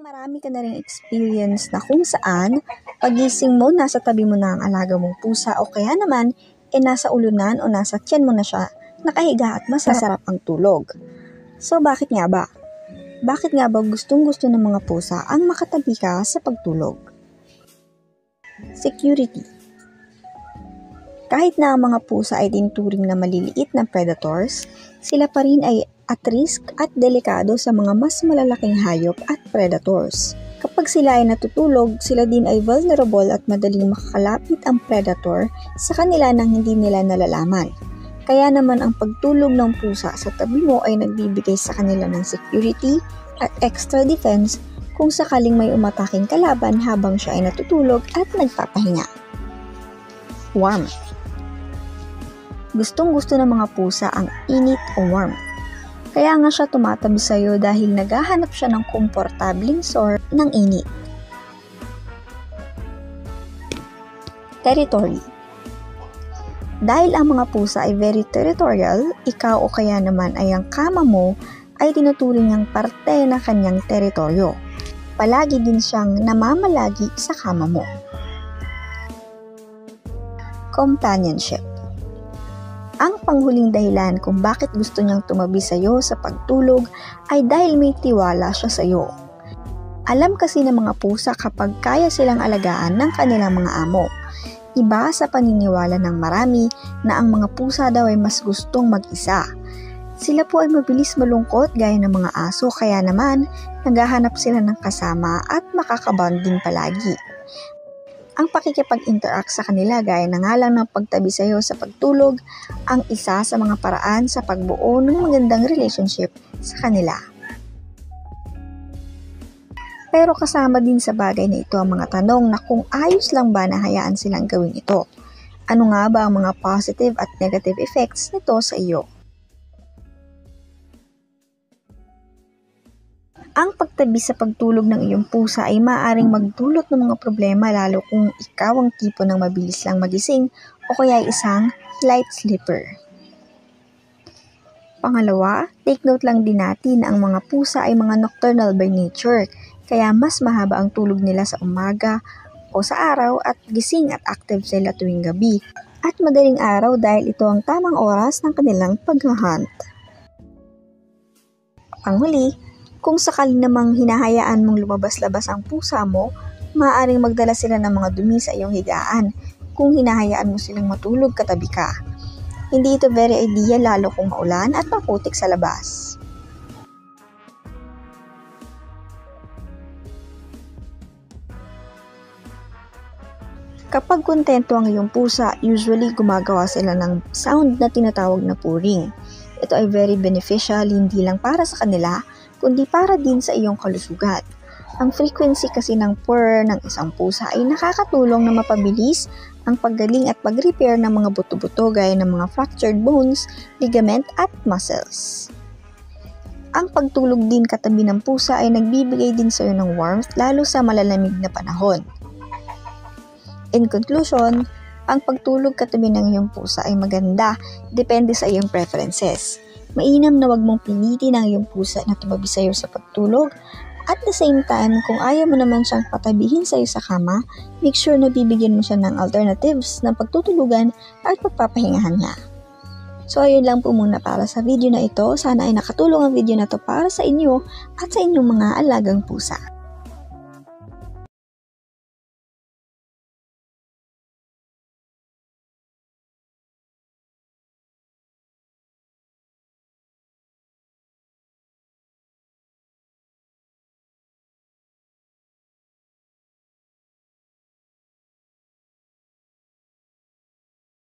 Marami ka na ring experience na kung saan pagising mo, nasa tabi mo na ang alaga mong pusa o kaya naman, nasa ulunan o nasa tiyan mo na siya, nakahiga at masarap ang tulog. So bakit nga ba? Bakit nga ba gustong-gusto ng mga pusa ang makatabi ka sa pagtulog? Security. Kahit na ang mga pusa ay tinuturing na maliliit na predators, sila pa rin ay at risk at delikado sa mga mas malalaking hayop at predators. Kapag sila ay natutulog, sila din ay vulnerable at madaling makakalapit ang predator sa kanila nang hindi nila nalalaman. Kaya naman ang pagtulog ng pusa sa tabi mo ay nagbibigay sa kanila ng security at extra defense kung sakaling may umataking kalaban habang siya ay natutulog at nagpapahinga. Warmth. Gustong-gusto ng mga pusa ang init o warmth. Kaya nga siya tumatabi sa iyo dahil naghahanap siya ng komportabling source ng init. Territory. Dahil ang mga pusa ay very territorial, ikaw o kaya naman ay ang kama mo ay tinuturing niyang parte na kanyang teritoryo. Palagi din siyang namamalagi sa kama mo. Companionship. Ang panghuling dahilan kung bakit gusto niyang tumabi sa iyo sa pagtulog ay dahil may tiwala siya sa iyo. Alam kasi ng mga pusa kapag kaya silang alagaan ng kanilang mga amo. Iba sa paniniwala ng marami na ang mga pusa daw ay mas gustong mag-isa. Sila po ay mabilis malungkot gaya ng mga aso kaya naman naghahanap sila ng kasama at makakabonding palagi. Ang pakikipag-interact sa kanila gaya na nga lang ng pagtabi sa iyo sa pagtulog ang isa sa mga paraan sa pagbuo ng magandang relationship sa kanila. Pero kasama din sa bagay na ito ang mga tanong na kung ayos lang ba na hayaan silang gawin ito. Ano nga ba ang mga positive at negative effects nito sa iyo? Ang pagtabi sa pagtulog ng iyong pusa ay maaaring magdulot ng mga problema lalo kung ikaw ang tipo ng mabilis lang magising o kaya isang light sleeper. Pangalawa, take note lang din natin na ang mga pusa ay mga nocturnal by nature, kaya mas mahaba ang tulog nila sa umaga o sa araw at gising at active sila tuwing gabi at madaling araw dahil ito ang tamang oras ng kanilang pag-hunt. Panghuli, kung sakali namang hinahayaan mong lumabas-labas ang pusa mo, maaaring magdala sila ng mga dumi sa iyong higaan kung hinahayaan mo silang matulog katabi ka. Hindi ito very ideal lalo kung maulan at maputik sa labas. Kapag kontento ang iyong pusa, usually gumagawa sila ng sound na tinatawag na purring. Ito ay very beneficial hindi lang para sa kanila, kundi para din sa iyong kalusugan. Ang frequency kasi ng purr ng isang pusa ay nakakatulong na mapabilis ang paggaling at pag-repair ng mga buto-buto gaya ng mga fractured bones, ligament at muscles. Ang pagtulog din katabi ng pusa ay nagbibigay din sa iyo ng warmth lalo sa malalamig na panahon. In conclusion, ang pagtulog katabi ng iyong pusa ay maganda, depende sa iyong preferences. Mainam na wag mong pilitin ang iyong pusa na tumabi sa iyo sa pagtulog. At the same time, kung ayaw mo naman siyang patabihin sa iyo sa kama, make sure na bibigyan mo siya ng alternatives na pagtutulugan at pagpapahingahan niya. So ayun lang po muna para sa video na ito. Sana ay nakatulong ang video na to para sa inyo at sa inyong mga alagang pusa.